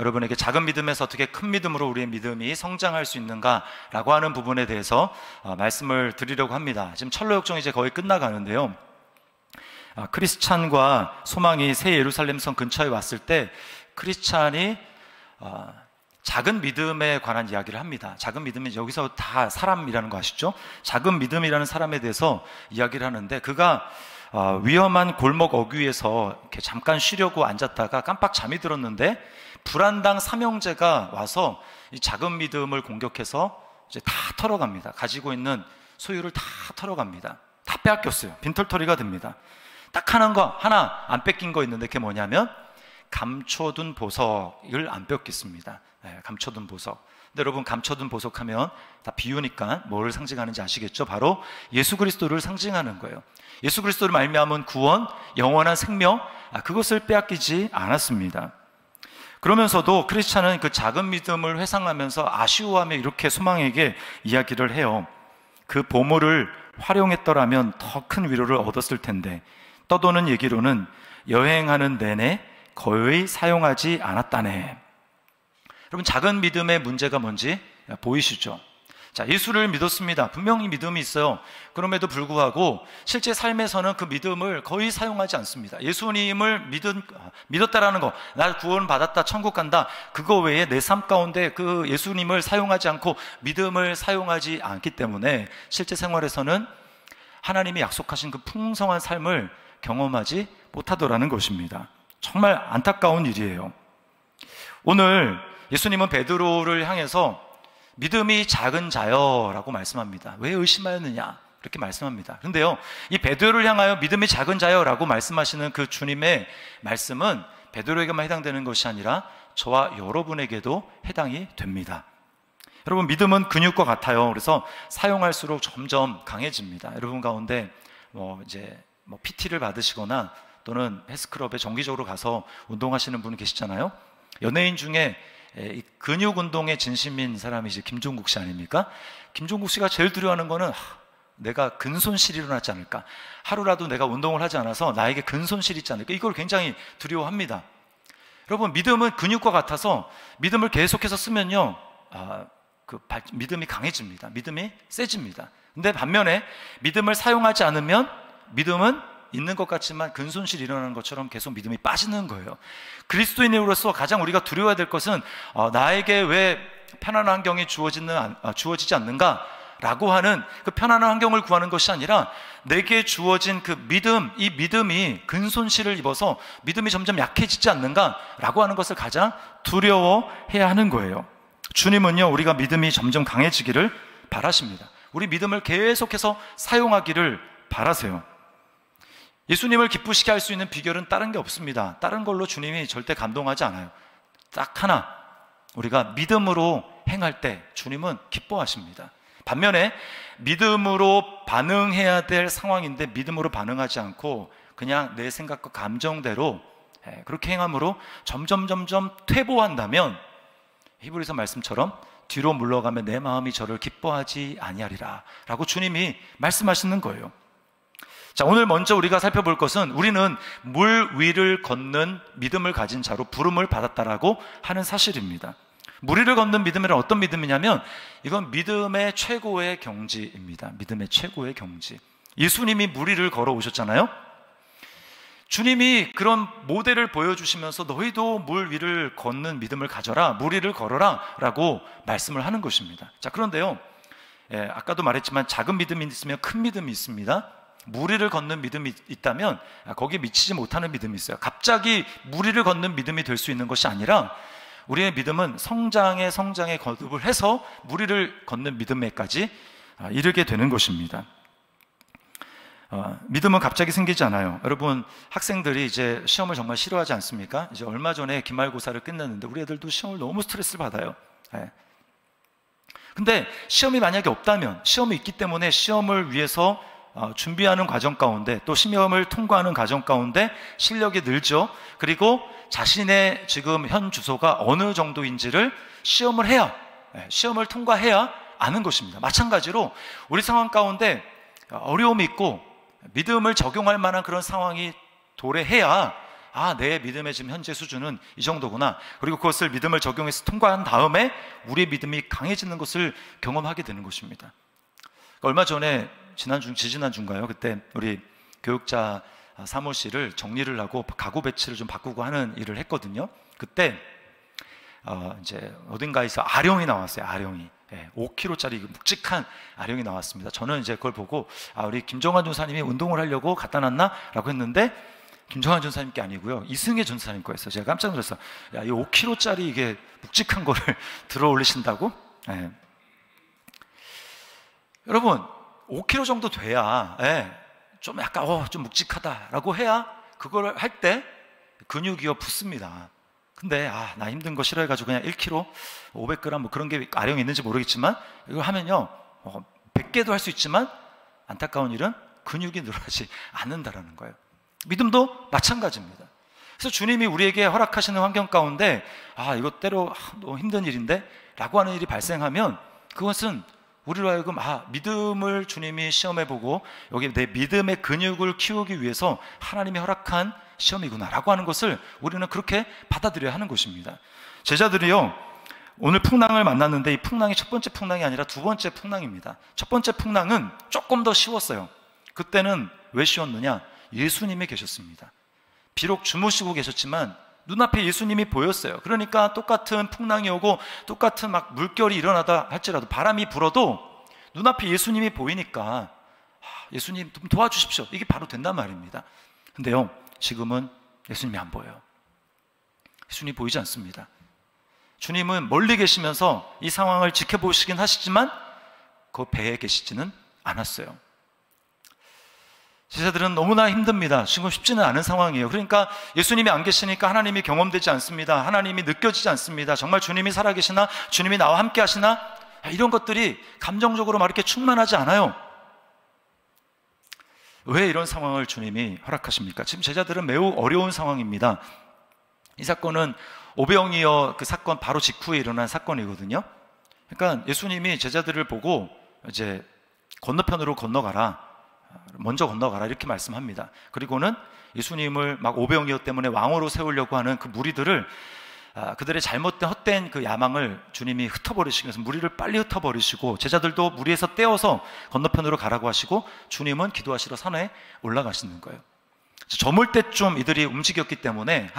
여러분에게 작은 믿음에서 어떻게 큰 믿음으로 우리의 믿음이 성장할 수 있는가라고 하는 부분에 대해서 말씀을 드리려고 합니다. 지금 철로 역정이 이제 거의 끝나가는데요. 크리스찬과 소망이 새 예루살렘성 근처에 왔을 때 크리스찬이 작은 믿음에 관한 이야기를 합니다. 작은 믿음이 여기서 다 사람이라는 거 아시죠? 작은 믿음이라는 사람에 대해서 이야기를 하는데, 그가 위험한 골목 어귀에서 이렇게 잠깐 쉬려고 앉았다가 깜빡 잠이 들었는데 불안당 삼형제가 와서 이 작은 믿음을 공격해서 이제 다 털어갑니다. 가지고 있는 소유를 다 털어갑니다. 다 빼앗겼어요. 빈털터리가 됩니다. 딱 하나 안 뺏긴 거 있는데, 그게 뭐냐면 감춰둔 보석을 안 뺏겼습니다. 네, 감춰둔 보석. 근데 여러분, 감춰둔 보석 하면 다 비유니까 뭘 상징하는지 아시겠죠? 바로 예수 그리스도를 상징하는 거예요. 예수 그리스도를 말미암은 구원, 영원한 생명, 그것을 빼앗기지 않았습니다. 그러면서도 크리스찬은 그 작은 믿음을 회상하면서 아쉬워하며 이렇게 소망에게 이야기를 해요. 그 보물을 활용했더라면 더 큰 위로를 얻었을 텐데, 떠도는 얘기로는 여행하는 내내 거의 사용하지 않았다네. 여러분, 작은 믿음의 문제가 뭔지 보이시죠? 자, 예수를 믿었습니다. 분명히 믿음이 있어요. 그럼에도 불구하고 실제 삶에서는 그 믿음을 거의 사용하지 않습니다. 예수님을 믿었다라는 거, 나 구원 받았다, 천국 간다, 그거 외에 내 삶 가운데 그 예수님을 사용하지 않고 믿음을 사용하지 않기 때문에 실제 생활에서는 하나님이 약속하신 그 풍성한 삶을 경험하지 못하더라는 것입니다. 정말 안타까운 일이에요. 오늘 예수님은 베드로를 향해서 믿음이 작은 자여라고 말씀합니다. 왜 의심하였느냐? 그렇게 말씀합니다. 그런데요, 이 베드로를 향하여 믿음이 작은 자여라고 말씀하시는 그 주님의 말씀은 베드로에게만 해당되는 것이 아니라 저와 여러분에게도 해당이 됩니다. 여러분, 믿음은 근육과 같아요. 그래서 사용할수록 점점 강해집니다. 여러분 가운데 PT를 받으시거나 또는 헬스클럽에 정기적으로 가서 운동하시는 분이 계시잖아요. 연예인 중에 이 근육 운동에 진심인 사람이 이제 김종국 씨 아닙니까? 김종국 씨가 제일 두려워하는 거는 내가 근손실이 일어나지 않을까, 하루라도 내가 운동을 하지 않아서 나에게 근손실이 있지 않을까, 이걸 굉장히 두려워합니다. 여러분, 믿음은 근육과 같아서 믿음을 계속해서 쓰면요, 믿음이 강해집니다. 믿음이 세집니다. 근데 반면에 믿음을 사용하지 않으면 믿음은 있는 것 같지만 근손실이 일어나는 것처럼 계속 믿음이 빠지는 거예요. 그리스도인으로서 가장 우리가 두려워해야 될 것은 나에게 왜 편안한 환경이 주어지지 않는가 라고 하는 그 편안한 환경을 구하는 것이 아니라 내게 주어진 그 믿음, 이 믿음이 근손실을 입어서 믿음이 점점 약해지지 않는가 라고 하는 것을 가장 두려워해야 하는 거예요. 주님은요, 우리가 믿음이 점점 강해지기를 바라십니다. 우리 믿음을 계속해서 사용하기를 바라세요. 예수님을 기쁘시게 할 수 있는 비결은 다른 게 없습니다. 다른 걸로 주님이 절대 감동하지 않아요. 딱 하나, 우리가 믿음으로 행할 때 주님은 기뻐하십니다. 반면에 믿음으로 반응해야 될 상황인데 믿음으로 반응하지 않고 그냥 내 생각과 감정대로 그렇게 행함으로 점점 퇴보한다면 히브리서 말씀처럼 뒤로 물러가면 내 마음이 저를 기뻐하지 아니하리라 라고 주님이 말씀하시는 거예요. 자, 오늘 먼저 우리가 살펴볼 것은 우리는 물 위를 걷는 믿음을 가진 자로 부름을 받았다라고 하는 사실입니다. 물 위를 걷는 믿음이란 어떤 믿음이냐면 이건 믿음의 최고의 경지입니다. 믿음의 최고의 경지. 예수님이 물 위를 걸어오셨잖아요. 주님이 그런 모델을 보여주시면서 너희도 물 위를 걷는 믿음을 가져라, 물 위를 걸어라 라고 말씀을 하는 것입니다. 자, 그런데요, 아까도 말했지만 작은 믿음이 있으면 큰 믿음이 있습니다. 물 위를 걷는 믿음이 있다면 거기에 미치지 못하는 믿음이 있어요. 갑자기 물 위를 걷는 믿음이 될 수 있는 것이 아니라 우리의 믿음은 성장에 거듭을 해서 물 위를 걷는 믿음에까지 이르게 되는 것입니다. 믿음은 갑자기 생기지 않아요. 여러분, 학생들이 이제 시험을 정말 싫어하지 않습니까? 이제 얼마 전에 기말고사를 끝냈는데 우리 애들도 시험을 너무 스트레스를 받아요. 근데 시험이 만약에 없다면, 시험이 있기 때문에 시험을 위해서 준비하는 과정 가운데 또 시험을 통과하는 과정 가운데 실력이 늘죠. 그리고 자신의 지금 현 주소가 어느 정도인지를 시험을 해야, 시험을 통과해야 아는 것입니다. 마찬가지로 우리 상황 가운데 어려움이 있고 믿음을 적용할 만한 그런 상황이 도래해야 아, 내 믿음의 지금 현재 수준은 이 정도구나. 그리고 그것을 믿음을 적용해서 통과한 다음에 우리의 믿음이 강해지는 것을 경험하게 되는 것입니다. 얼마 전에 지지난주인가요? 그때 우리 교육자 사무실을 정리를 하고 가구 배치를 좀 바꾸고 하는 일을 했거든요. 그때 이제 어딘가에서 아령이 나왔어요. 아령이. 5kg짜리 묵직한 아령이 나왔습니다. 저는 이제 그걸 보고 우리 김정환 전사님이 운동을 하려고 갖다 놨나? 라고 했는데 김정환 전사님께 아니고요. 이승혜 전사님 거였어요. 제가 깜짝 놀랐어요. 야, 이 5kg짜리 이게 묵직한 거를 들어 올리신다고? 네. 여러분 5kg 정도 돼야 좀 약간 좀 묵직하다라고 해야 그걸 할 때 근육이요 붙습니다. 근데 나 힘든 거 싫어해가지고 그냥 1kg, 500g 뭐 그런 게 아령이 있는지 모르겠지만 이걸 하면요 100개도 할 수 있지만 안타까운 일은 근육이 늘어나지 않는다라는 거예요. 믿음도 마찬가지입니다. 그래서 주님이 우리에게 허락하시는 환경 가운데 이것 때로 너무 힘든 일인데 라고 하는 일이 발생하면 그것은 우리로 하여금 믿음을 주님이 시험해보고 여기 내 믿음의 근육을 키우기 위해서 하나님이 허락한 시험이구나 라고 하는 것을 우리는 그렇게 받아들여야 하는 것입니다. 제자들이요 오늘 풍랑을 만났는데 이 풍랑이 첫 번째 풍랑이 아니라 두 번째 풍랑입니다. 첫 번째 풍랑은 조금 더 쉬웠어요. 그때는 왜 쉬웠느냐? 예수님이 계셨습니다. 비록 주무시고 계셨지만 눈앞에 예수님이 보였어요. 그러니까 똑같은 풍랑이 오고 똑같은 막 물결이 일어나다 할지라도 바람이 불어도 눈앞에 예수님이 보이니까 예수님 좀 도와주십시오. 이게 바로 된단 말입니다. 근데요 지금은 예수님이 안 보여요. 예수님이 보이지 않습니다. 주님은 멀리 계시면서 이 상황을 지켜보시긴 하시지만 그 배에 계시지는 않았어요. 제자들은 너무나 힘듭니다. 지금 쉽지는 않은 상황이에요. 그러니까 예수님이 안 계시니까 하나님이 경험되지 않습니다. 하나님이 느껴지지 않습니다. 정말 주님이 살아계시나? 주님이 나와 함께 하시나? 이런 것들이 감정적으로 막 이렇게 충만하지 않아요. 왜 이런 상황을 주님이 허락하십니까? 지금 제자들은 매우 어려운 상황입니다. 이 사건은 오병이어 그 사건 바로 직후에 일어난 사건이거든요. 그러니까 예수님이 제자들을 보고 이제 건너편으로 건너가라, 먼저 건너가라 이렇게 말씀합니다. 그리고는 예수님을 막 오병이어 때문에 왕으로 세우려고 하는 그 무리들을 그들의 잘못된 헛된 그 야망을 주님이 흩어버리시면서 무리를 빨리 흩어버리시고 제자들도 무리에서 떼어서 건너편으로 가라고 하시고 주님은 기도하시러 산에 올라가시는 거예요. 저물 때쯤 이들이 움직였기 때문에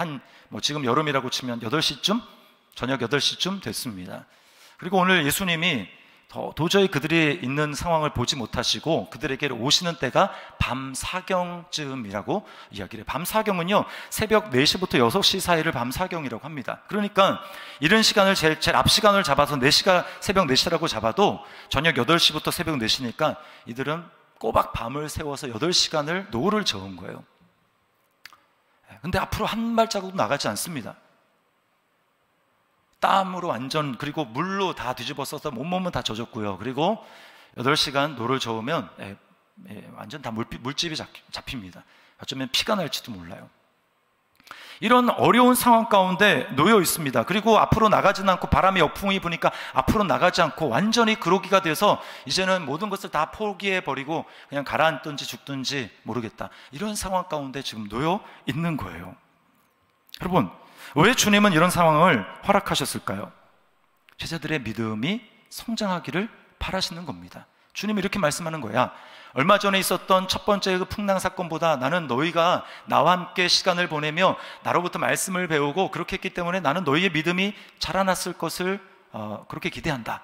지금 여름이라고 치면 8시쯤 저녁 8시쯤 됐습니다. 그리고 오늘 예수님이 도저히 그들이 있는 상황을 보지 못하시고 그들에게 오시는 때가 밤 사경쯤이라고 이야기를 해요. 밤 사경은요 새벽 4시부터 6시 사이를 밤 사경이라고 합니다. 그러니까 이런 시간을 제일 앞 시간을 잡아서 4시가 새벽 4시라고 잡아도 저녁 8시부터 새벽 4시니까 이들은 꼬박 밤을 세워서 8시간을 노를 저은 거예요. 근데 앞으로 한 발자국도 나가지 않습니다. 땀으로 완전, 그리고 물로 다 뒤집어 써서 온몸은 다 젖었고요. 그리고 8시간 노를 저으면 완전 다 물집이 잡힙니다. 어쩌면 피가 날지도 몰라요. 이런 어려운 상황 가운데 놓여 있습니다. 그리고 앞으로 나가지는 않고 바람이 역풍이 부니까 앞으로 나가지 않고 완전히 그러기가 돼서 이제는 모든 것을 다 포기해버리고 그냥 가라앉든지 죽든지 모르겠다. 이런 상황 가운데 지금 놓여 있는 거예요. 여러분, 왜 주님은 이런 상황을 허락하셨을까요? 제자들의 믿음이 성장하기를 바라시는 겁니다. 주님이 이렇게 말씀하는 거야. 얼마 전에 있었던 첫 번째 그 풍랑 사건보다 나는 너희가 나와 함께 시간을 보내며 나로부터 말씀을 배우고 그렇게 했기 때문에 나는 너희의 믿음이 자라났을 것을 그렇게 기대한다.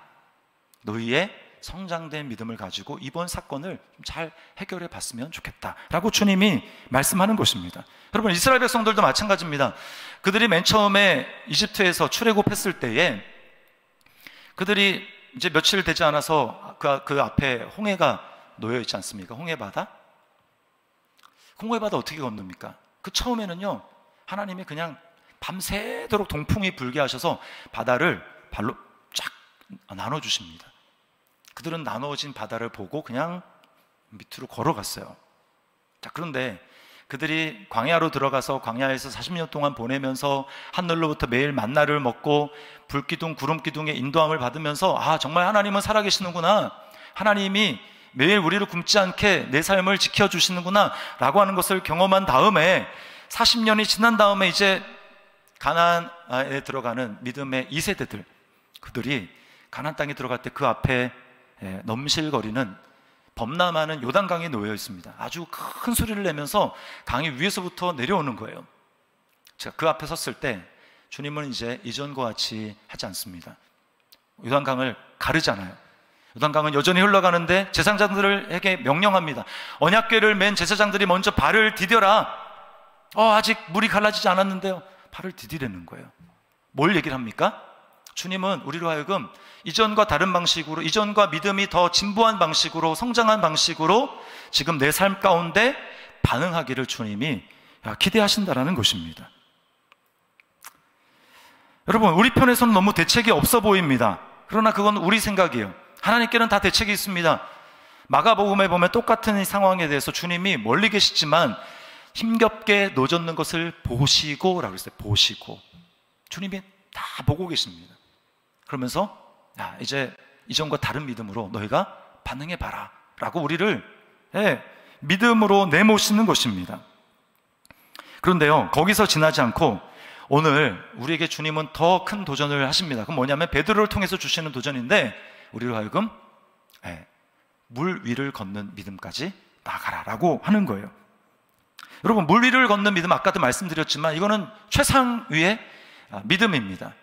너희의 성장된 믿음을 가지고 이번 사건을 좀 잘 해결해 봤으면 좋겠다 라고 주님이 말씀하는 것입니다. 여러분, 이스라엘 백성들도 마찬가지입니다. 그들이 맨 처음에 이집트에서 출애굽했을 때에 그들이 이제 며칠 되지 않아서 그 앞에 홍해가 놓여 있지 않습니까? 홍해바다 어떻게 건넙니까? 그 처음에는요 하나님이 그냥 밤새도록 동풍이 불게 하셔서 바다를 발로 쫙 나눠주십니다. 그들은 나눠진 바다를 보고 그냥 밑으로 걸어갔어요. 자, 그런데 그들이 광야로 들어가서 광야에서 40년 동안 보내면서 하늘로부터 매일 만나를 먹고 불기둥 구름기둥의 인도함을 받으면서 정말 하나님은 살아계시는구나, 하나님이 매일 우리를 굶지 않게 내 삶을 지켜주시는구나 라고 하는 것을 경험한 다음에 40년이 지난 다음에 이제 가나안에 들어가는 믿음의 2세대들, 그들이 가나안 땅에 들어갈 때 그 앞에 넘실거리는 범람하는 요단강에 놓여 있습니다. 아주 큰 소리를 내면서 강이 위에서부터 내려오는 거예요. 제가 그 앞에 섰을 때 주님은 이제 이전과 같이 하지 않습니다. 요단강을 가르잖아요. 요단강은 여전히 흘러가는데 제사장들에게 명령합니다. 언약궤를 맨 제사장들이 먼저 발을 디뎌라. 아직 물이 갈라지지 않았는데요. 발을 디디려는 거예요. 뭘 얘기를 합니까? 주님은 우리로 하여금 이전과 다른 방식으로, 이전과 믿음이 더 진보한 방식으로, 성장한 방식으로 지금 내 삶 가운데 반응하기를 주님이 기대하신다라는 것입니다. 여러분, 우리 편에서는 너무 대책이 없어 보입니다. 그러나 그건 우리 생각이에요. 하나님께는 다 대책이 있습니다. 마가복음에 보면 똑같은 상황에 대해서 주님이 멀리 계시지만 힘겹게 노젓는 것을 보시고 라고 했어요. 보시고. 주님이 다 보고 계십니다. 그러면서 이제 이전과 다른 믿음으로 너희가 반응해봐라 라고 우리를 믿음으로 내모시는 것입니다. 그런데요, 거기서 지나지 않고 오늘 우리에게 주님은 더 큰 도전을 하십니다. 그건 뭐냐면 베드로를 통해서 주시는 도전인데, 우리로 하여금 물 위를 걷는 믿음까지 나가라 라고 하는 거예요. 여러분, 물 위를 걷는 믿음, 아까도 말씀드렸지만 이거는 최상위의 믿음입니다.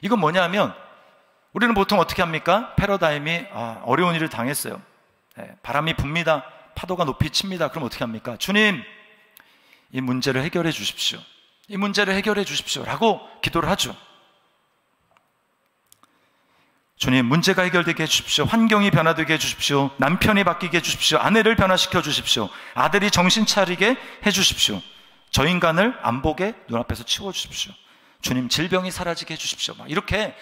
이건 뭐냐면 우리는 보통 어떻게 합니까? 패러다임이 어려운 일을 당했어요. 바람이 붑니다. 파도가 높이 칩니다. 그럼 어떻게 합니까? 주님, 이 문제를 해결해 주십시오. 이 문제를 해결해 주십시오 라고 기도를 하죠. 주님, 문제가 해결되게 해주십시오. 환경이 변화되게 해주십시오. 남편이 바뀌게 해주십시오. 아내를 변화시켜 주십시오. 아들이 정신 차리게 해주십시오. 저 인간을 안 보게 눈앞에서 치워주십시오. 주님, 질병이 사라지게 해주십시오. 막 이렇게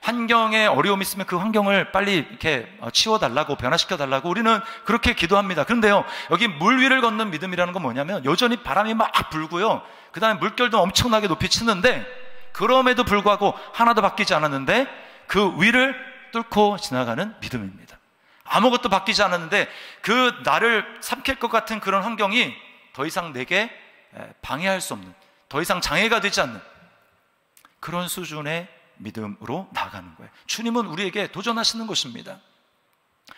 환경에 어려움이 있으면 그 환경을 빨리 이렇게 치워달라고, 변화시켜달라고 우리는 그렇게 기도합니다. 그런데요, 여기 물 위를 걷는 믿음이라는 건 뭐냐면 여전히 바람이 막 불고요, 그 다음에 물결도 엄청나게 높이 치는데 그럼에도 불구하고 하나도 바뀌지 않았는데 그 위를 뚫고 지나가는 믿음입니다. 아무것도 바뀌지 않았는데 그 나를 삼킬 것 같은 그런 환경이 더 이상 내게 방해할 수 없는, 더 이상 장애가 되지 않는 그런 수준의 믿음으로 나아가는 거예요. 주님은 우리에게 도전하시는 것입니다.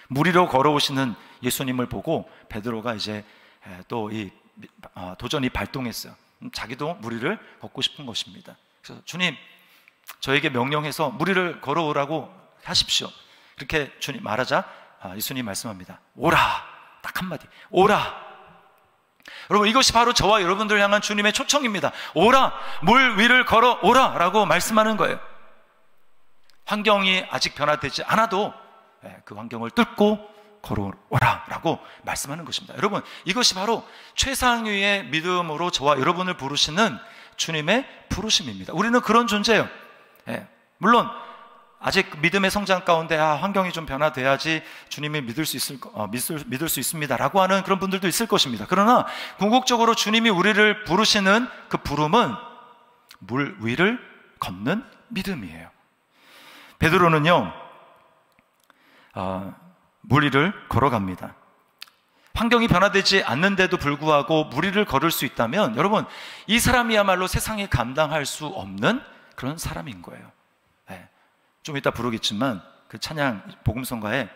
물 위로 걸어오시는 예수님을 보고 베드로가 이제 또 이 도전이 발동했어요. 자기도 물 위를 걷고 싶은 것입니다. 그래서 주님, 저에게 명령해서 물 위를 걸어오라고 하십시오. 그렇게 주님 말하자 예수님 말씀합니다. 오라. 딱 한마디. 오라. 여러분, 이것이 바로 저와 여러분들을 향한 주님의 초청입니다. 오라. 물 위를 걸어오라 라고 말씀하는 거예요. 환경이 아직 변화되지 않아도 그 환경을 뚫고 걸어오라 라고 말씀하는 것입니다. 여러분, 이것이 바로 최상위의 믿음으로 저와 여러분을 부르시는 주님의 부르심입니다. 우리는 그런 존재예요. 물론 아직 믿음의 성장 가운데 환경이 좀 변화돼야지 주님이 믿을 수 있습니다 라고 하는 그런 분들도 있을 것입니다. 그러나 궁극적으로 주님이 우리를 부르시는 그 부름은 물 위를 걷는 믿음이에요. 베드로는요, 물 위를 걸어갑니다. 환경이 변화되지 않는데도 불구하고 물 위를 걸을 수 있다면 여러분, 이 사람이야말로 세상에 감당할 수 없는 그런 사람인 거예요. 좀 이따 부르겠지만 그 찬양 복음성가에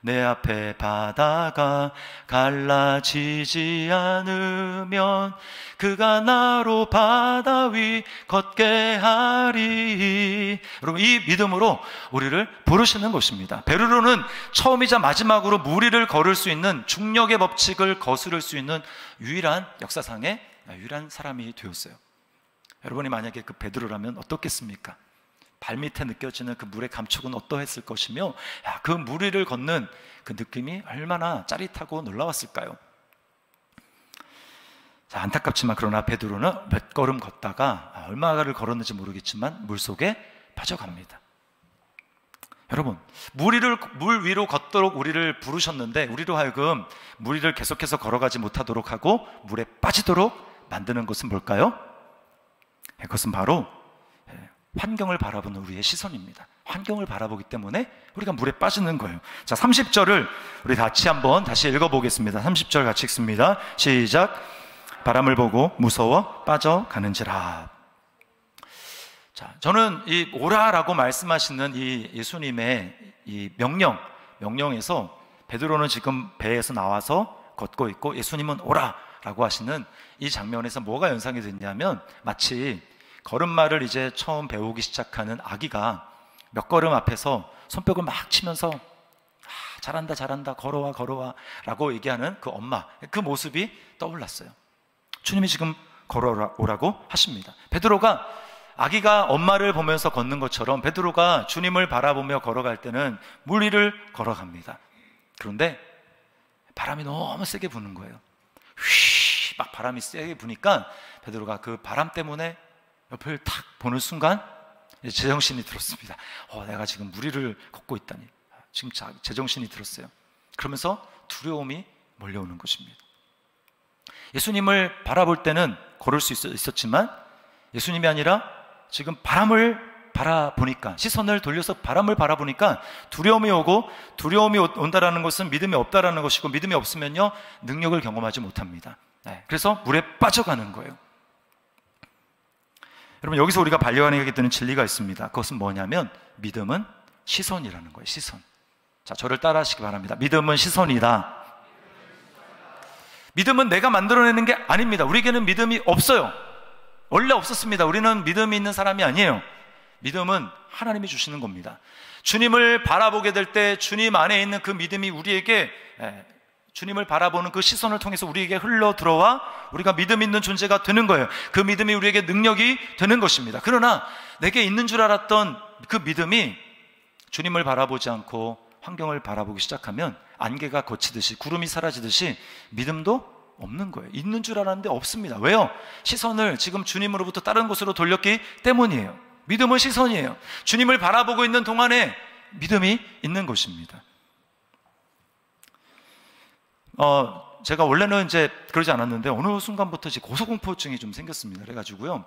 내 앞에 바다가 갈라지지 않으면 그가 나로 바다 위 걷게 하리. 여러분, 이 믿음으로 우리를 부르시는 것입니다. 베드로는 처음이자 마지막으로 물 위를 걸을 수 있는, 중력의 법칙을 거스를 수 있는 유일한, 역사상의 유일한 사람이 되었어요. 여러분이 만약에 그 베드로라면 어떻겠습니까? 발밑에 느껴지는 그 물의 감촉은 어떠했을 것이며, 그 물 위를 걷는 그 느낌이 얼마나 짜릿하고 놀라웠을까요? 자, 안타깝지만 그러나 베드로는 몇 걸음 걷다가 얼마를 걸었는지 모르겠지만 물속에 빠져갑니다. 여러분, 물 위로 걷도록 우리를 부르셨는데 우리로 하여금 물 위를 계속해서 걸어가지 못하도록 하고 물에 빠지도록 만드는 것은 뭘까요? 그것은 바로 환경을 바라보는 우리의 시선입니다. 환경을 바라보기 때문에 우리가 물에 빠지는 거예요. 자, 30절을 우리 같이 한번 다시 읽어보겠습니다. 30절 같이 읽습니다. 시작. 바람을 보고 무서워 빠져가는지라. 자, 저는 이 오라라고 말씀하시는 이 예수님의 이 명령에서 베드로는 지금 배에서 나와서 걷고 있고 예수님은 오라라고 하시는 이 장면에서 뭐가 연상이 됐냐면 마치 걸음마를 이제 처음 배우기 시작하는 아기가 몇 걸음 앞에서 손뼉을 막 치면서 잘한다 잘한다 걸어와 걸어와 라고 얘기하는 그 엄마, 그 모습이 떠올랐어요. 주님이 지금 걸어오라고 하십니다. 베드로가 아기가 엄마를 보면서 걷는 것처럼 베드로가 주님을 바라보며 걸어갈 때는 물 위를 걸어갑니다. 그런데 바람이 너무 세게 부는 거예요. 휘, 막 바람이 세게 부니까 베드로가 그 바람 때문에 옆을 탁 보는 순간 제정신이 들었습니다. 내가 지금 물 위를 걷고 있다니. 지금 제정신이 들었어요. 그러면서 두려움이 몰려오는 것입니다. 예수님을 바라볼 때는 걸을 수 있었지만 예수님이 아니라 지금 바람을 바라보니까, 시선을 돌려서 바람을 바라보니까 두려움이 오고, 두려움이 온다라는 것은 믿음이 없다라는 것이고, 믿음이 없으면요 능력을 경험하지 못합니다. 그래서 물에 빠져가는 거예요. 여러분, 여기서 우리가 발견하게 되는 진리가 있습니다. 그것은 뭐냐면 믿음은 시선이라는 거예요. 시선. 자, 저를 따라 하시기 바랍니다. 믿음은 시선이다. 믿음은 내가 만들어내는 게 아닙니다. 우리에게는 믿음이 없어요. 원래 없었습니다. 우리는 믿음이 있는 사람이 아니에요. 믿음은 하나님이 주시는 겁니다. 주님을 바라보게 될 때 주님 안에 있는 그 믿음이 우리에게, 주님을 바라보는 그 시선을 통해서 우리에게 흘러 들어와 우리가 믿음 있는 존재가 되는 거예요. 그 믿음이 우리에게 능력이 되는 것입니다. 그러나 내게 있는 줄 알았던 그 믿음이 주님을 바라보지 않고 환경을 바라보기 시작하면 안개가 걷히듯이, 구름이 사라지듯이 믿음도 없는 거예요. 있는 줄 알았는데 없습니다. 왜요? 시선을 지금 주님으로부터 다른 곳으로 돌렸기 때문이에요. 믿음은 시선이에요. 주님을 바라보고 있는 동안에 믿음이 있는 것입니다. 제가 원래는 이제 그러지 않았는데 어느 순간부터 이제 고소공포증이 좀 생겼습니다. 그래가지고요,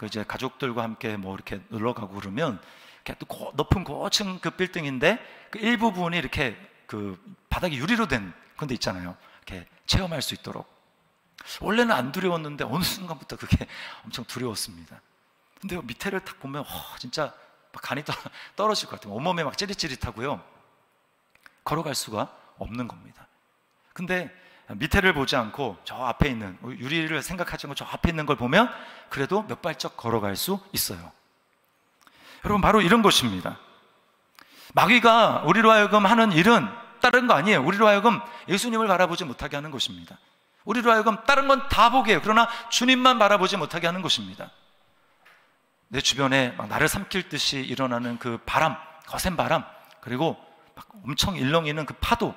이제 가족들과 함께 뭐 이렇게 놀러 가고 그러면 이렇게 또 높은 고층 그 빌딩인데 그 일부분이 이렇게 그 바닥이 유리로 된 그런 데 있잖아요. 이렇게 체험할 수 있도록. 원래는 안 두려웠는데 어느 순간부터 그게 엄청 두려웠습니다. 근데 밑에를 딱 보면 진짜 막 간이 떨어질 것 같아요. 온몸에 막 찌릿찌릿하고요, 걸어갈 수가 없는 겁니다. 근데 밑에를 보지 않고 저 앞에 있는, 유리를 생각하지 않고 저 앞에 있는 걸 보면 그래도 몇 발짝 걸어갈 수 있어요. 여러분, 바로 이런 것입니다. 마귀가 우리로 하여금 하는 일은 다른 거 아니에요. 우리로 하여금 예수님을 바라보지 못하게 하는 것입니다. 우리로 하여금 다른 건 다 보게 해요. 그러나 주님만 바라보지 못하게 하는 것입니다. 내 주변에 막 나를 삼킬 듯이 일어나는 그 바람, 거센 바람, 그리고 막 엄청 일렁이는 그 파도,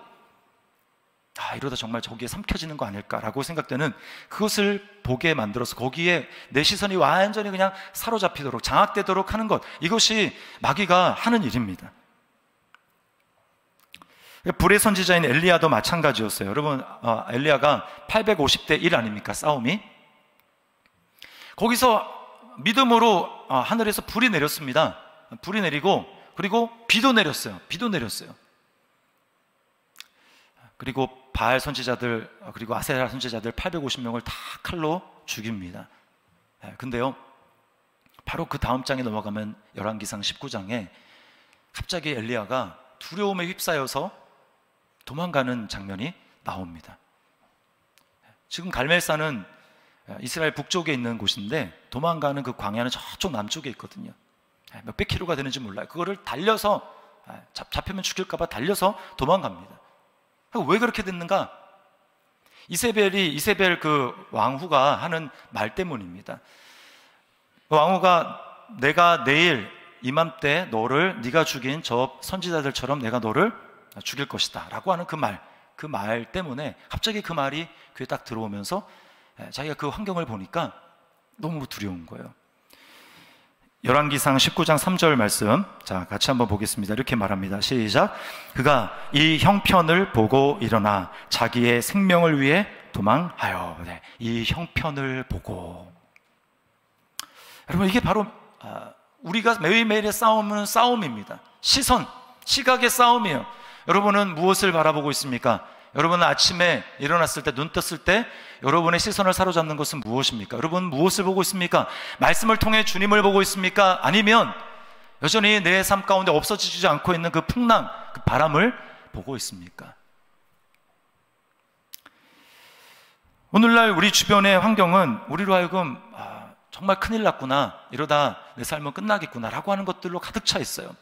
이러다 정말 저기에 삼켜지는 거 아닐까라고 생각되는 그것을 보게 만들어서 거기에 내 시선이 완전히 그냥 사로잡히도록, 장악되도록 하는 것, 이것이 마귀가 하는 일입니다. 불의 선지자인 엘리야도 마찬가지였어요. 여러분, 엘리야가 850대 1 아닙니까? 싸움이. 거기서 믿음으로 하늘에서 불이 내렸습니다. 불이 내리고, 그리고 비도 내렸어요. 비도 내렸어요. 그리고 바알 선지자들, 그리고 아세라 선지자들 850명을 다 칼로 죽입니다. 근데요, 바로 그 다음 장에 넘어가면 열왕기상 19장에 갑자기 엘리야가 두려움에 휩싸여서 도망가는 장면이 나옵니다. 지금 갈멜산은 이스라엘 북쪽에 있는 곳인데 도망가는 그 광야는 저쪽 남쪽에 있거든요. 몇백 킬로가 되는지 몰라요. 그거를 달려서, 잡히면 죽일까봐 달려서 도망갑니다. 왜 그렇게 됐는가? 이세벨 그 왕후가 하는 말 때문입니다. 왕후가 내가 내일 이맘때 네가 죽인 저 선지자들처럼 내가 너를 죽일 것이다 라고 하는 그 말 때문에 갑자기 그 말이 귀에 딱 들어오면서 자기가 그 환경을 보니까 너무 두려운 거예요. 열왕기상 19장 3절 말씀, 자, 같이 한번 보겠습니다. 이렇게 말합니다. 시작. 그가 이 형편을 보고 일어나 자기의 생명을 위해 도망하여. 이 형편을 보고. 여러분, 이게 바로 우리가 매일매일의 싸움은 싸움입니다. 시각의 싸움이에요. 여러분은 무엇을 바라보고 있습니까? 여러분은 아침에 일어났을 때, 눈 떴을 때 여러분의 시선을 사로잡는 것은 무엇입니까? 여러분 무엇을 보고 있습니까? 말씀을 통해 주님을 보고 있습니까? 아니면 여전히 내 삶 가운데 없어지지 않고 있는 그 풍랑, 그 바람을 보고 있습니까? 오늘날 우리 주변의 환경은 우리로 하여금 정말 큰일 났구나, 이러다 내 삶은 끝나겠구나 라고 하는 것들로 가득 차 있어요.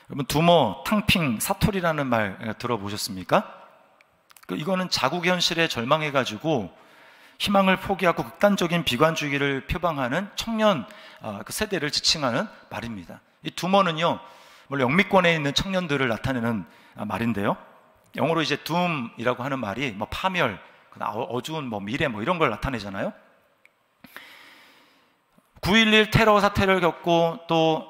여러분, 두모, 탕핑, 사토리라는 말 들어보셨습니까? 이거는 자국 현실에 절망해가지고 희망을 포기하고 극단적인 비관주의를 표방하는 청년 그 세대를 지칭하는 말입니다. 이 두모는요, 원래 영미권에 있는 청년들을 나타내는 말인데요. 영어로 이제 doom이라고 하는 말이 뭐 파멸, 어두운 뭐 미래 뭐 이런 걸 나타내잖아요. 9.11 테러 사태를 겪고 또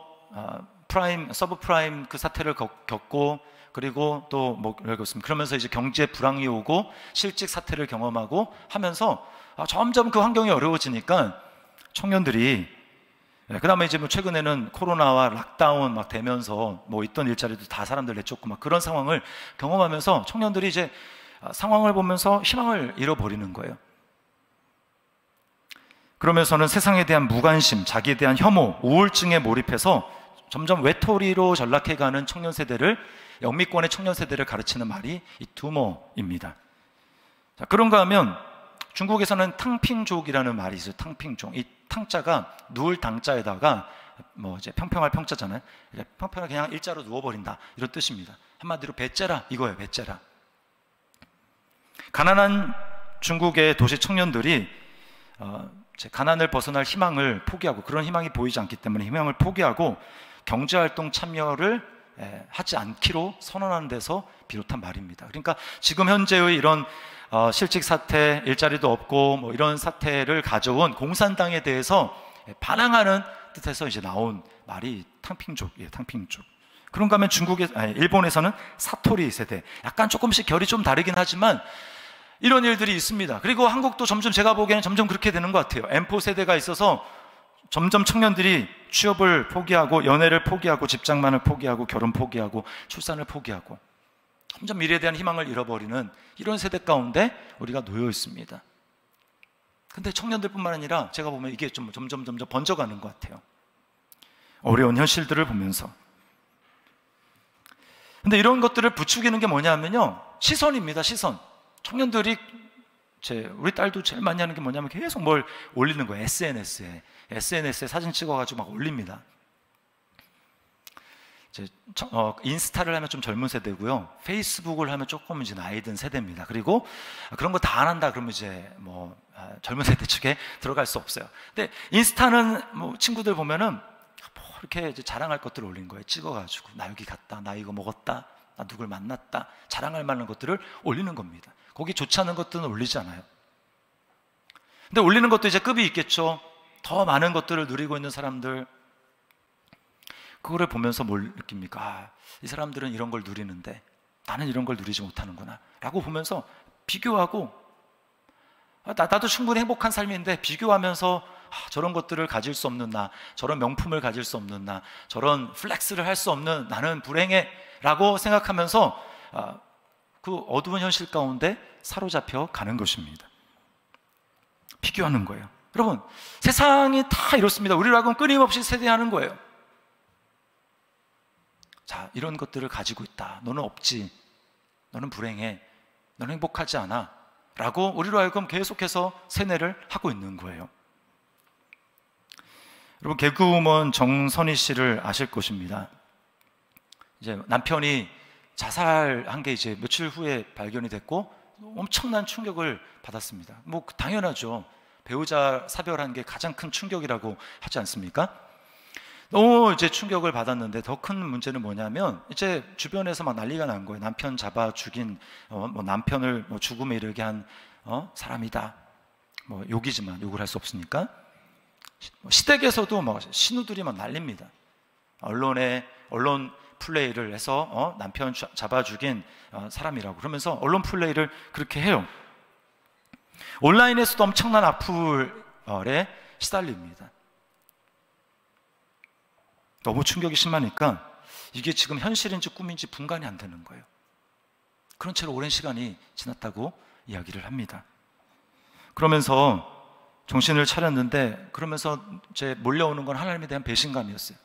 서브프라임 그 사태를 겪고, 그리고 또 뭐 그러면서 이제 경제 불황이 오고 실직 사태를 경험하고 하면서 점점 그 환경이 어려워지니까 청년들이, 그 다음에 이제 뭐 최근에는 코로나와 락다운 막 되면서 뭐 있던 일자리도 다 사람들 내쫓고 막 그런 상황을 경험하면서 청년들이 이제 상황을 보면서 희망을 잃어버리는 거예요. 그러면서는 세상에 대한 무관심, 자기에 대한 혐오, 우울증에 몰입해서 점점 외톨이로 전락해가는 청년 세대를, 영미권의 청년 세대를 가르치는 말이 이 두모입니다. 자, 그런가 하면 중국에서는 탕핑족이라는 말이 있어요. 탕핑족. 이 탕자가 누울 당자에다가 뭐 이제 평평할 평자잖아요. 평평하게 그냥 일자로 누워버린다, 이런 뜻입니다. 한마디로 배째라 이거예요. 배째라. 가난한 중국의 도시 청년들이 가난을 벗어날 희망을 포기하고, 그런 희망이 보이지 않기 때문에 희망을 포기하고 경제활동 참여를 하지 않기로 선언하는 데서 비롯한 말입니다. 그러니까 지금 현재의 이런 실직 사태, 일자리도 없고 뭐 이런 사태를 가져온 공산당에 대해서 반항하는 뜻에서 이제 나온 말이 탕핑족이에요. 탕핑족. 그런가 하면 일본에서는 사토리 세대, 약간 조금씩 결이 좀 다르긴 하지만 이런 일들이 있습니다. 그리고 한국도 점점 제가 보기에는 점점 그렇게 되는 것 같아요. M4 세대가 있어서 점점 청년들이 취업을 포기하고, 연애를 포기하고, 직장만을 포기하고, 결혼 포기하고, 출산을 포기하고, 점점 미래에 대한 희망을 잃어버리는 이런 세대 가운데 우리가 놓여 있습니다. 근데 청년들뿐만 아니라 제가 보면 이게 좀 점점 번져가는 것 같아요. 어려운 현실들을 보면서. 근데 이런 것들을 부추기는 게 뭐냐면요, 시선입니다. 시선. 청년들이, 우리 딸도 제일 많이 하는 게 뭐냐면 계속 뭘 올리는 거예요. SNS에 사진 찍어가지고 막 올립니다. 인스타를 하면 좀 젊은 세대고요, 페이스북을 하면 조금 이제 나이 든 세대입니다. 그리고 그런 거 다 안 한다 그러면 이제 뭐 젊은 세대 측에 들어갈 수 없어요. 근데 인스타는 뭐 친구들 보면은 뭐 이렇게 이제 자랑할 것들을 올린 거예요. 찍어가지고 나 여기 갔다, 나 이거 먹었다, 나 누굴 만났다, 자랑할 만한 것들을 올리는 겁니다. 거기 좋지 않은 것들은 올리지 않아요. 근데 올리는 것도 이제 급이 있겠죠. 더 많은 것들을 누리고 있는 사람들, 그거를 보면서 뭘 느낍니까? 이 사람들은 이런 걸 누리는데 나는 이런 걸 누리지 못하는구나 라고 보면서 비교하고, 나도 충분히 행복한 삶인데 비교하면서 저런 것들을 가질 수 없는 나, 저런 명품을 가질 수 없는 나, 저런 플렉스를 할 수 없는 나는 불행해 라고 생각하면서 그 어두운 현실 가운데 사로잡혀 가는 것입니다. 비교하는 거예요. 여러분, 세상이 다 이렇습니다. 우리로 하여금 끊임없이 세대하는 거예요. 자, 이런 것들을 가지고 있다, 너는 없지, 너는 불행해, 너는 행복하지 않아 라고 우리로 하여금 계속해서 세뇌를 하고 있는 거예요. 여러분, 개그우먼 정선희 씨를 아실 것입니다. 이제 남편이 자살한 게 이제 며칠 후에 발견이 됐고 엄청난 충격을 받았습니다. 뭐 당연하죠. 배우자 사별한 게 가장 큰 충격이라고 하지 않습니까? 너무 이제 충격을 받았는데 더 큰 문제는 뭐냐면 이제 주변에서 막 난리가 난 거예요. 남편 잡아 죽인 뭐 남편을 뭐 죽음에 이르게 한 사람이다. 뭐 욕이지만 욕을 할 수 없으니까. 시댁에서도 막 신우들이 막 난립니다. 언론 플레이를 해서 남편 잡아 죽인 사람이라고 그러면서 언론 플레이를 그렇게 해요. 온라인에서도 엄청난 악플에 시달립니다. 너무 충격이 심하니까 이게 지금 현실인지 꿈인지 분간이 안 되는 거예요. 그런 채로 오랜 시간이 지났다고 이야기를 합니다. 그러면서 정신을 차렸는데, 그러면서 제 몰려오는 건 하나님에 대한 배신감이었어요.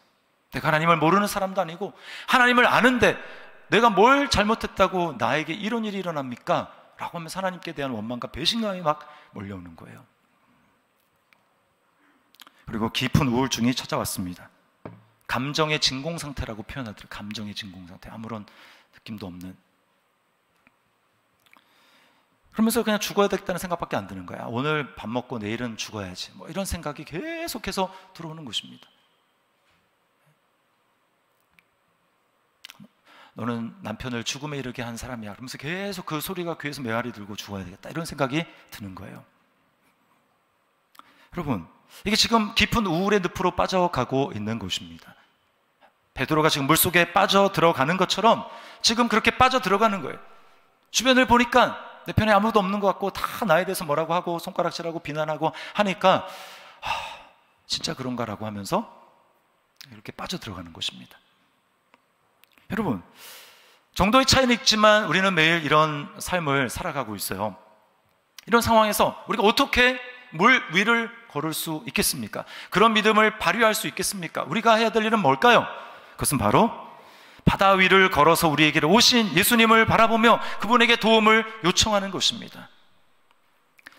내가 하나님을 모르는 사람도 아니고 하나님을 아는데 내가 뭘 잘못했다고 나에게 이런 일이 일어납니까? 라고 하면서 하나님께 대한 원망과 배신감이 막 몰려오는 거예요. 그리고 깊은 우울증이 찾아왔습니다. 감정의 진공 상태라고 표현하더라고요. 감정의 진공 상태, 아무런 느낌도 없는. 그러면서 그냥 죽어야 되겠다는 생각밖에 안 드는 거야. 오늘 밥 먹고 내일은 죽어야지, 뭐 이런 생각이 계속해서 들어오는 것입니다. 너는 남편을 죽음에 이르게 한 사람이야. 그러면서 계속 그 소리가 귀에서 메아리 들고 죽어야 되겠다, 이런 생각이 드는 거예요. 여러분, 이게 지금 깊은 우울의 늪으로 빠져가고 있는 것입니다. 베드로가 지금 물속에 빠져 들어가는 것처럼 지금 그렇게 빠져 들어가는 거예요. 주변을 보니까 내 편에 아무도 없는 것 같고 다 나에 대해서 뭐라고 하고 손가락질하고 비난하고 하니까 진짜 그런가라고 하면서 이렇게 빠져 들어가는 것입니다. 여러분, 정도의 차이는 있지만 우리는 매일 이런 삶을 살아가고 있어요. 이런 상황에서 우리가 어떻게 물 위를 걸을 수 있겠습니까? 그런 믿음을 발휘할 수 있겠습니까? 우리가 해야 될 일은 뭘까요? 그것은 바로 바다 위를 걸어서 우리에게로 오신 예수님을 바라보며 그분에게 도움을 요청하는 것입니다.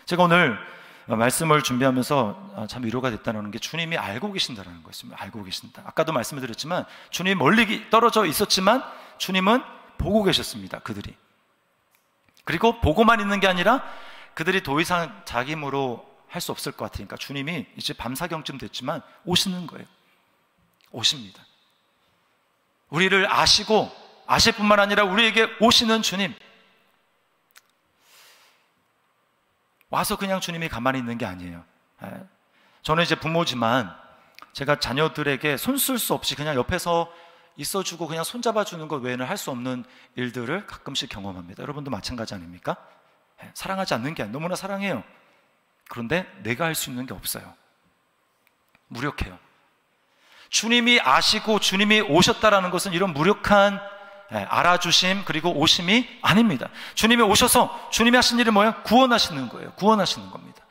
제가 오늘 말씀을 준비하면서 참 위로가 됐다는 게 주님이 알고 계신다는 것입니다. 알고 계신다. 아까도 말씀을 드렸지만 주님이 멀리 떨어져 있었지만 주님은 보고 계셨습니다. 그들이. 그리고 보고만 있는 게 아니라 그들이 더 이상 자기 힘으로 할 수 없을 것 같으니까 주님이 이제 밤사경쯤 됐지만 오시는 거예요. 오십니다. 우리를 아시고 아실 뿐만 아니라 우리에게 오시는 주님, 와서 그냥 주님이 가만히 있는 게 아니에요. 저는 이제 부모지만 제가 자녀들에게 손 쓸 수 없이 그냥 옆에서 있어주고 그냥 손잡아주는 것 외에는 할 수 없는 일들을 가끔씩 경험합니다. 여러분도 마찬가지 아닙니까? 사랑하지 않는 게 아니에요. 너무나 사랑해요. 그런데 내가 할 수 있는 게 없어요. 무력해요. 주님이 아시고 주님이 오셨다라는 것은 이런 무력한 알아주심 그리고 오심이 아닙니다. 주님이 오셔서 주님이 하신 일이 뭐예요? 구원하시는 거예요. 구원하시는 겁니다.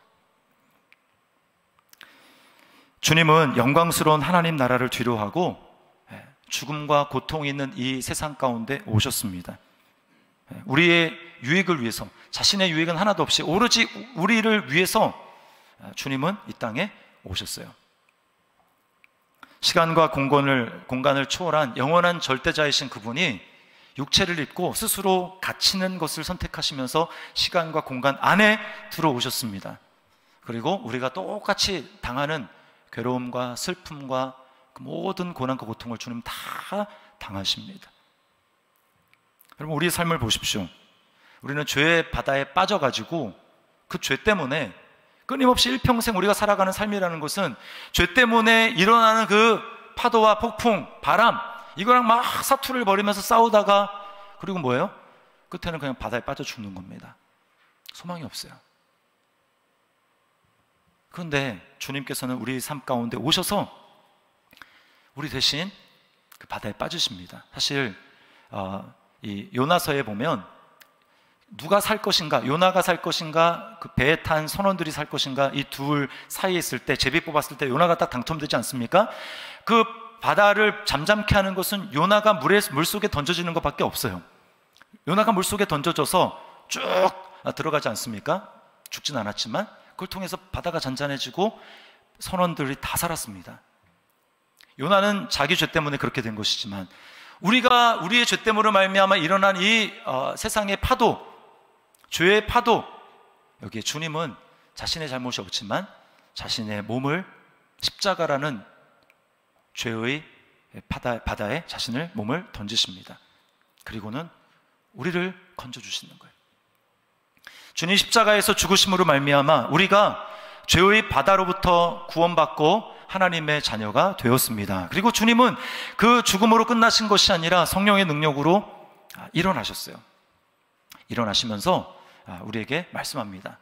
주님은 영광스러운 하나님 나라를 뒤로하고 죽음과 고통이 있는 이 세상 가운데 오셨습니다. 우리의 유익을 위해서, 자신의 유익은 하나도 없이 오로지 우리를 위해서 주님은 이 땅에 오셨어요. 시간과 공간을 초월한 영원한 절대자이신 그분이 육체를 입고 스스로 갇히는 것을 선택하시면서 시간과 공간 안에 들어오셨습니다. 그리고 우리가 똑같이 당하는 괴로움과 슬픔과 그 모든 고난과 고통을 주님 다 당하십니다. 여러분, 우리의 삶을 보십시오. 우리는 죄의 바다에 빠져가지고 그 죄 때문에 끊임없이 일평생 우리가 살아가는 삶이라는 것은 죄 때문에 일어나는 그 파도와 폭풍, 바람, 이거랑 막 사투를 벌이면서 싸우다가 그리고 뭐예요? 끝에는 그냥 바다에 빠져 죽는 겁니다. 소망이 없어요. 그런데 주님께서는 우리 삶 가운데 오셔서 우리 대신 그 바다에 빠지십니다. 사실 이 요나서에 보면 누가 살 것인가, 요나가 살 것인가, 그 배에 탄 선원들이 살 것인가, 이 둘 사이에 있을 때, 제비 뽑았을 때 요나가 딱 당첨되지 않습니까? 그 바다를 잠잠케 하는 것은 요나가 물속에 던져지는 것밖에 없어요. 요나가 물속에 던져져서 쭉 들어가지 않습니까? 죽진 않았지만 그걸 통해서 바다가 잔잔해지고 선원들이 다 살았습니다. 요나는 자기 죄 때문에 그렇게 된 것이지만 우리가 우리의 죄 때문에 말미암아 일어난 이 세상의 파도, 죄의 파도, 여기에 주님은 자신의 잘못이 없지만 자신의 몸을 십자가라는 죄의 바다에 자신의 몸을 던지십니다. 그리고는 우리를 건져주시는 거예요. 주님 십자가에서 죽으심으로 말미암아 우리가 죄의 바다로부터 구원받고 하나님의 자녀가 되었습니다. 그리고 주님은 그 죽음으로 끝나신 것이 아니라 성령의 능력으로 일어나셨어요. 일어나시면서 우리에게 말씀합니다.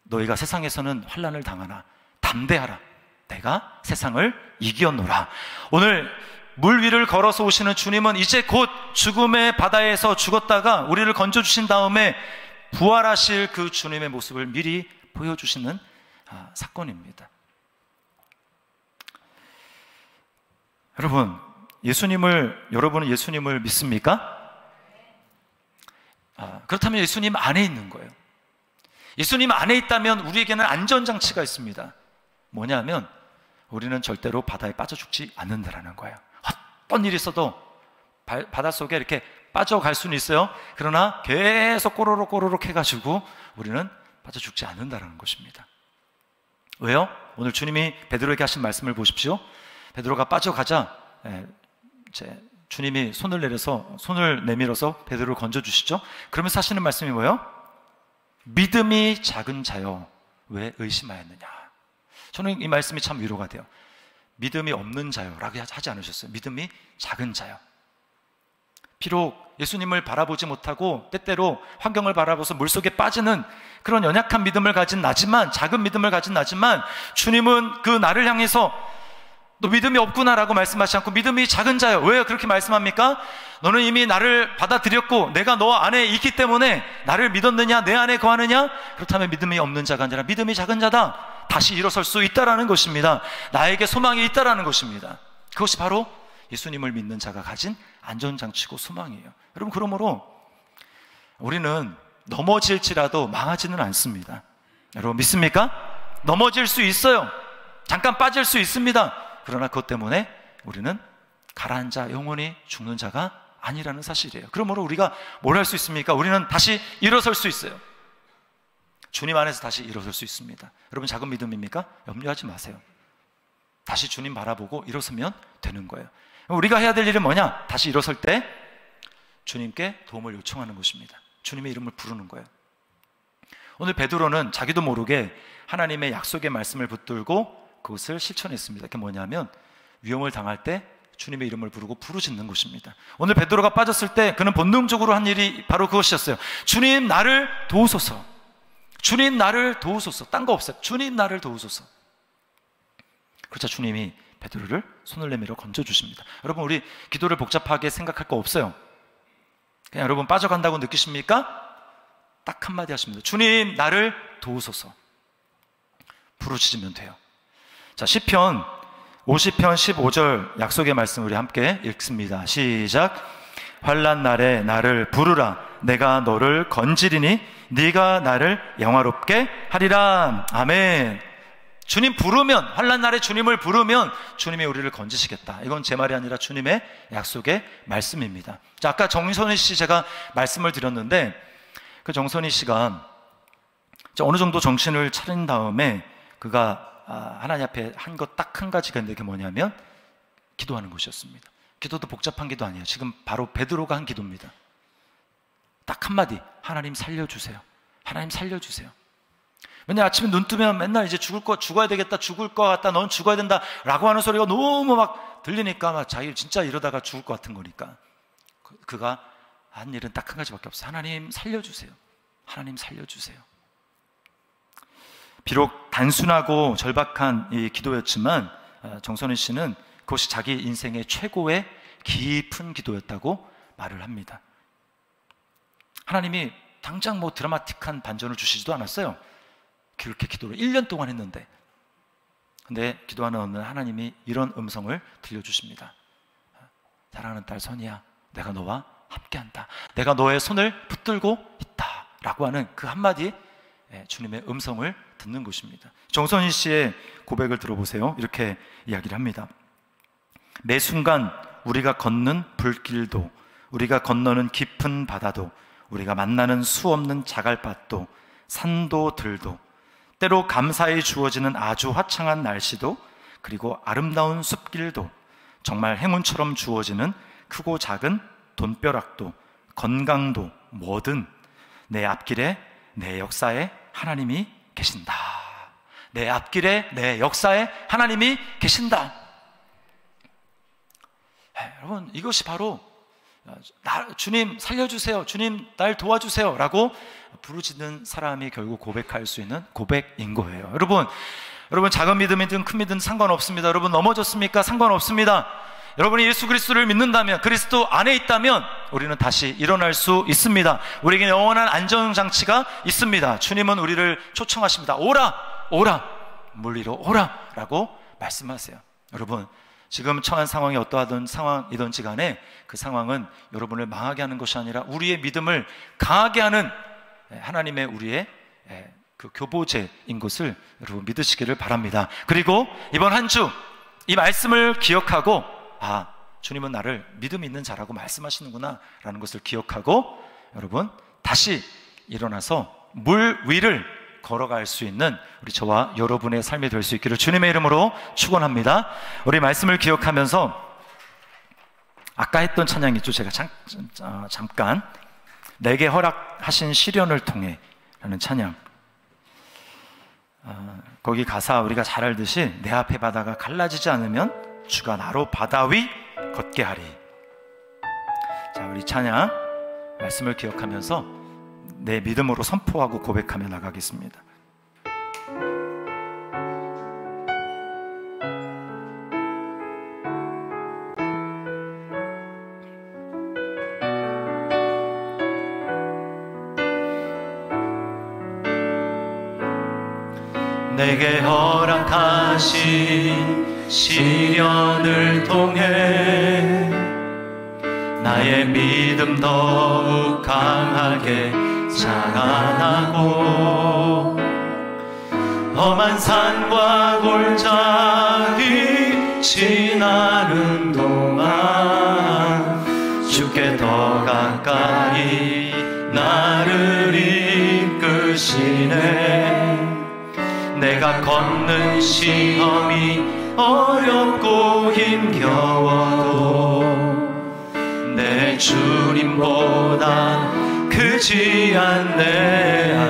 너희가 세상에서는 환난을 당하나 담대하라. 내가 세상을 이기었노라. 오늘 물 위를 걸어서 오시는 주님은 이제 곧 죽음의 바다에서 죽었다가 우리를 건져주신 다음에 부활하실 그 주님의 모습을 미리 보여주시는 사건입니다. 여러분은 예수님을 믿습니까? 그렇다면 예수님 안에 있는 거예요. 예수님 안에 있다면 우리에게는 안전장치가 있습니다. 뭐냐면 우리는 절대로 바다에 빠져 죽지 않는다라는 거예요. 어떤 일이 있어도 바닷속에 이렇게 빠져갈 수는 있어요. 그러나 계속 꼬르륵 해가지고 우리는 빠져 죽지 않는다라는 것입니다. 왜요? 오늘 주님이 베드로에게 하신 말씀을 보십시오. 베드로가 빠져가자 주님이 손을 내밀어서 베드로를 건져주시죠. 그러면서 하시는 말씀이 뭐예요? 믿음이 작은 자여 왜 의심하였느냐. 저는 이 말씀이 참 위로가 돼요. 믿음이 없는 자여 라고 하지 않으셨어요. 믿음이 작은 자여. 비록 예수님을 바라보지 못하고 때때로 환경을 바라보서 물속에 빠지는 그런 연약한 믿음을 가진 나지만, 작은 믿음을 가진 나지만, 주님은 그 나를 향해서 너 믿음이 없구나라고 말씀하시지 않고 믿음이 작은 자여. 왜 그렇게 말씀합니까? 너는 이미 나를 받아들였고 내가 너 안에 있기 때문에 나를 믿었느냐? 내 안에 거하느냐? 그렇다면 믿음이 없는 자가 아니라 믿음이 작은 자다. 다시 일어설 수 있다라는 것입니다. 나에게 소망이 있다라는 것입니다. 그것이 바로 예수님을 믿는 자가 가진 안전장치고 소망이에요. 여러분, 그러므로 우리는 넘어질지라도 망하지는 않습니다. 여러분 믿습니까? 넘어질 수 있어요. 잠깐 빠질 수 있습니다. 그러나 그것 때문에 우리는 가라앉아 영원히 죽는 자가 아니라는 사실이에요. 그러므로 우리가 뭘 할 수 있습니까? 우리는 다시 일어설 수 있어요. 주님 안에서 다시 일어설 수 있습니다. 여러분, 작은 믿음입니까? 염려하지 마세요. 다시 주님 바라보고 일어서면 되는 거예요. 우리가 해야 될 일은 뭐냐? 다시 일어설 때 주님께 도움을 요청하는 것입니다. 주님의 이름을 부르는 거예요. 오늘 베드로는 자기도 모르게 하나님의 약속의 말씀을 붙들고 그것을 실천했습니다. 그게 뭐냐면 위험을 당할 때 주님의 이름을 부르고 부르짖는 것입니다. 오늘 베드로가 빠졌을 때 그는 본능적으로 한 일이 바로 그것이었어요. 주님 나를 도우소서. 주님 나를 도우소서. 딴 거 없어요. 주님 나를 도우소서. 그렇자 주님이 베드로를 손을 내밀어 건져주십니다. 여러분, 우리 기도를 복잡하게 생각할 거 없어요. 그냥 여러분 빠져간다고 느끼십니까? 딱 한마디 하십니다. 주님 나를 도우소서. 부르짖으면 돼요. 자, 시편 50편 15절 약속의 말씀 우리 함께 읽습니다. 시작. 환난 날에 나를 부르라. 내가 너를 건지리니 네가 나를 영화롭게 하리라. 아멘. 주님 부르면, 환난 날에 주님을 부르면 주님이 우리를 건지시겠다. 이건 제 말이 아니라 주님의 약속의 말씀입니다. 자, 아까 정선희 씨 제가 말씀을 드렸는데 그 정선희 씨가 어느 정도 정신을 차린 다음에 그가 하나님 앞에 한 것 딱 한 가지가 있는데 그게 뭐냐면 기도하는 것이었습니다. 기도도 복잡한 기도 아니에요. 지금 바로 베드로가 한 기도입니다. 딱 한마디. 하나님 살려주세요. 하나님 살려주세요. 맨날 아침에 눈 뜨면 맨날 이제 죽어야 되겠다, 죽을 것 같다, 넌 죽어야 된다 라고 하는 소리가 너무 막 들리니까 막 자기 진짜 이러다가 죽을 것 같은 거니까 그가 한 일은 딱 한 가지밖에 없어요. 하나님 살려주세요. 하나님 살려주세요. 비록 단순하고 절박한 이 기도였지만 정선희 씨는 그것이 자기 인생의 최고의 깊은 기도였다고 말을 합니다. 하나님이 당장 뭐 드라마틱한 반전을 주시지도 않았어요. 그렇게 기도를 1년 동안 했는데, 근데 기도하는 어느 날 하나님이 이런 음성을 들려주십니다. 사랑하는 딸 선이야, 내가 너와 함께한다. 내가 너의 손을 붙들고 있다 라고 하는 그 한마디 주님의 음성을 듣는 것입니다. 정선희 씨의 고백을 들어보세요. 이렇게 이야기를 합니다. 매 순간 우리가 걷는 불길도, 우리가 건너는 깊은 바다도, 우리가 만나는 수없는 자갈밭도, 산도 들도, 때로 감사히 주어지는 아주 화창한 날씨도, 그리고 아름다운 숲길도, 정말 행운처럼 주어지는 크고 작은 돈벼락도, 건강도, 뭐든 내 앞길에, 내 역사에 하나님이 계신다. 내 앞길에, 내 역사에 하나님이 계신다. 여러분, 이것이 바로 주님 살려주세요, 주님 날 도와주세요 라고 부르짖는 사람이 결국 고백할 수 있는 고백인 거예요. 여러분 작은 믿음이든 큰 믿음은 상관없습니다. 여러분 넘어졌습니까? 상관없습니다. 여러분이 예수 그리스도를 믿는다면, 그리스도 안에 있다면 우리는 다시 일어날 수 있습니다. 우리에게 영원한 안전장치가 있습니다. 주님은 우리를 초청하십니다. 오라, 오라, 물 위로 오라 라고 말씀하세요. 여러분, 지금 처한 상황이 어떠하든 상황이든지 간에 그 상황은 여러분을 망하게 하는 것이 아니라 우리의 믿음을 강하게 하는 하나님의 우리의 그 교보제인 것을 여러분 믿으시기를 바랍니다. 그리고 이번 한 주 이 말씀을 기억하고, 아, 주님은 나를 믿음 있는 자라고 말씀하시는구나 라는 것을 기억하고 여러분 다시 일어나서 물 위를 걸어갈 수 있는 우리 저와 여러분의 삶이 될 수 있기를 주님의 이름으로 축원합니다. 우리 말씀을 기억하면서 아까 했던 찬양이 있죠. 제가 잠깐 내게 허락하신 시련을 통해 라는 찬양, 거기 가사 우리가 잘 알듯이 내 앞에 바다가 갈라지지 않으면 주가 나로 바다 위 걷게 하리. 자, 우리 찬양 말씀을 기억하면서 내 믿음으로 선포하고 고백하며 나가겠습니다. 내게 허락하신 시련을 통해 나의 믿음 더욱 강하게 자라나고 험한 산과 골짜기 지나는 동안 주께 더 가까이 나를 이끄시네. 내가 걷는 시험이 어렵고 힘겨워도 내 주님보다 크지 않네.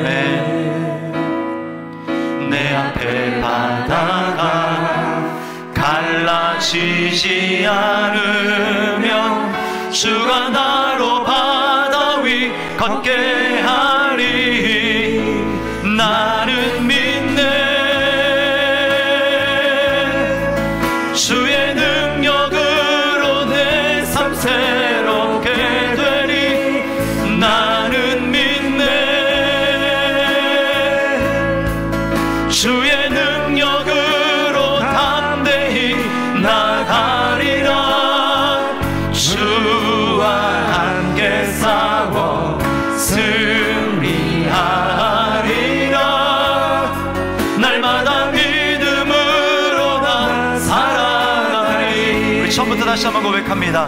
내 앞에 바다가 갈라지지 않으면 주가 나로 바다 위 걷게 하리. 나는 믿네. 주의 능력으로 내 삶 새롭게 되리. 나는 믿네. 주의 능력으로 담대히 나가리라. 주와 함께 싸워 승리하리라. 날마다 믿음으로 나 살아가리. 우리 처음부터 다시 한번 고백합니다.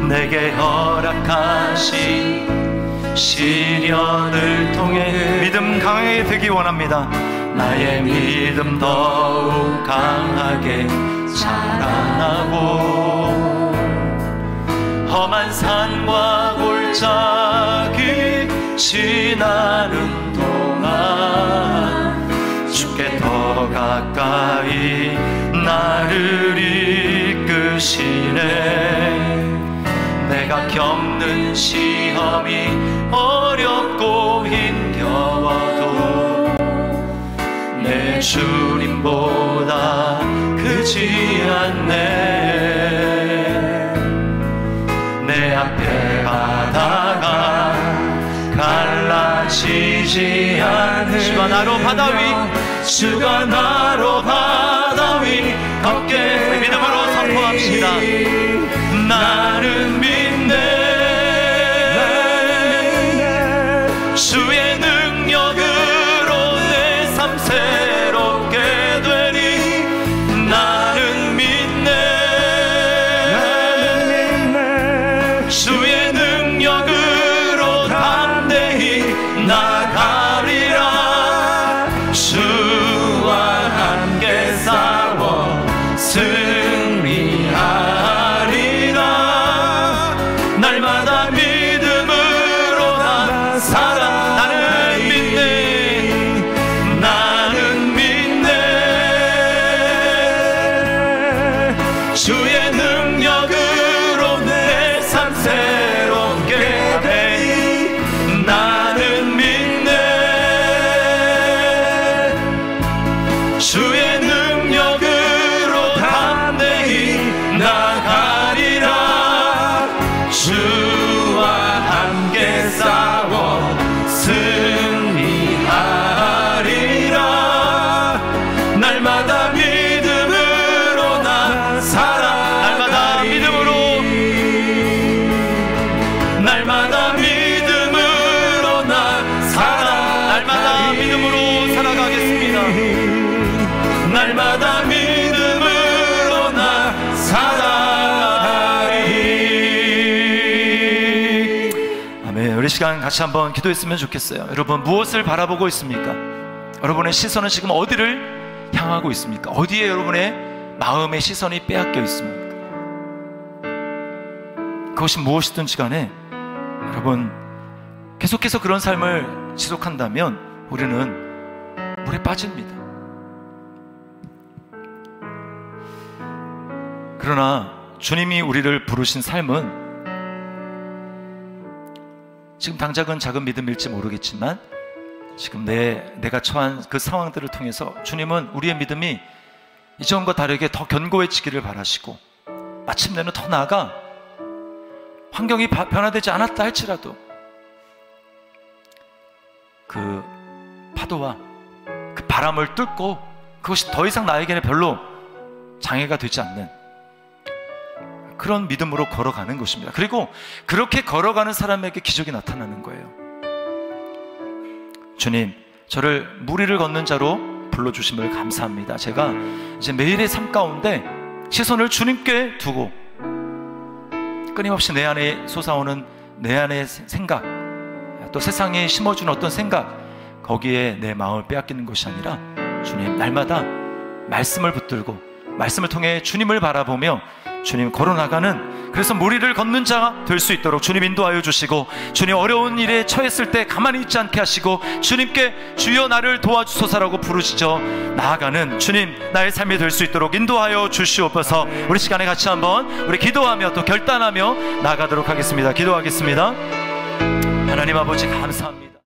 내게 허락하신 시련을 통해 믿음 강하게 되기 원합니다. 나의 믿음 더욱 강하게 자라나고 험한 산과 골짜기 지나는 동안 주께 더 가까이 나를 이끄시네. 내가 겪는 시험이 어렵고 힘겨워도 내 주님보다 크지 않네. 내 앞에 바다가 갈라지지 않으면 주가 나로 바다 위, 주가 나로 바다 위 걷게. 믿음으로 선포합시다. 나는 믿네. 주의 능력으로 내 삶 새롭게 되리. 나는 믿네. 주의 능력으로 담대히 나가리라. 주와 함께 싸워 승리하리라. 시간 같이 한번 기도했으면 좋겠어요. 여러분, 무엇을 바라보고 있습니까? 여러분의 시선은 지금 어디를 향하고 있습니까? 어디에 여러분의 마음의 시선이 빼앗겨 있습니까? 그것이 무엇이든지 간에 여러분, 계속해서 그런 삶을 지속한다면 우리는 물에 빠집니다. 그러나 주님이 우리를 부르신 삶은 지금 당장은 작은 믿음일지 모르겠지만 지금 내가 처한 그 상황들을 통해서 주님은 우리의 믿음이 이전과 다르게 더 견고해지기를 바라시고, 마침내는 더 나아가 환경이 변화되지 않았다 할지라도 그 파도와 그 바람을 뚫고 그것이 더 이상 나에게는 별로 장애가 되지 않는 그런 믿음으로 걸어가는 것입니다. 그리고 그렇게 걸어가는 사람에게 기적이 나타나는 거예요. 주님, 저를 무리를 걷는 자로 불러주심을 감사합니다. 제가 이제 매일의 삶 가운데 시선을 주님께 두고 끊임없이 내 안에 솟아오는 내 안의 생각, 또 세상에 심어주는 어떤 생각, 거기에 내 마음을 빼앗기는 것이 아니라 주님, 날마다 말씀을 붙들고 말씀을 통해 주님을 바라보며 주님 걸어나가는, 그래서 무리를 걷는 자 될 수 있도록 주님 인도하여 주시고, 주님 어려운 일에 처했을 때 가만히 있지 않게 하시고 주님께 주여 나를 도와주소서라고 부르시죠 나아가는 주님, 나의 삶이 될 수 있도록 인도하여 주시옵소서. 우리 시간에 같이 한번 우리 기도하며 또 결단하며 나아가도록 하겠습니다. 기도하겠습니다. 하나님 아버지, 감사합니다.